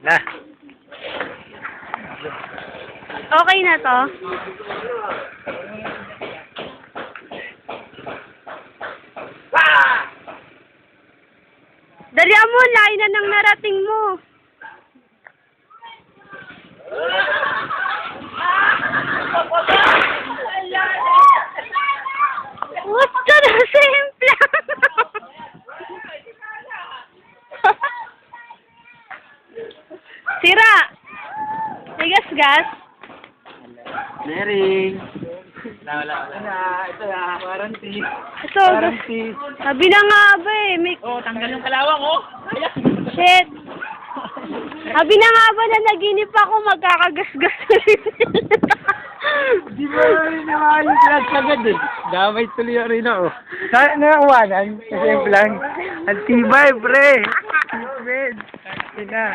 Na. Okay na to? Dalihan mo, lain na nang narating mo. Gusto na simple. Sira. Tigas-gas. Clearing. Wala. Ito na. Warranty. Ito, sabi na nga ba eh. Oh, tanggal yung kalawang, oh. Shit. Sabi na nga ba na naginip ako, magkakagasgas na rin. Di ba rin naman yung vlog agad eh. Damay tuloy rin ako. Nakawanan kasi yung vlog. Ang tibay, pre. Stupid. Ina.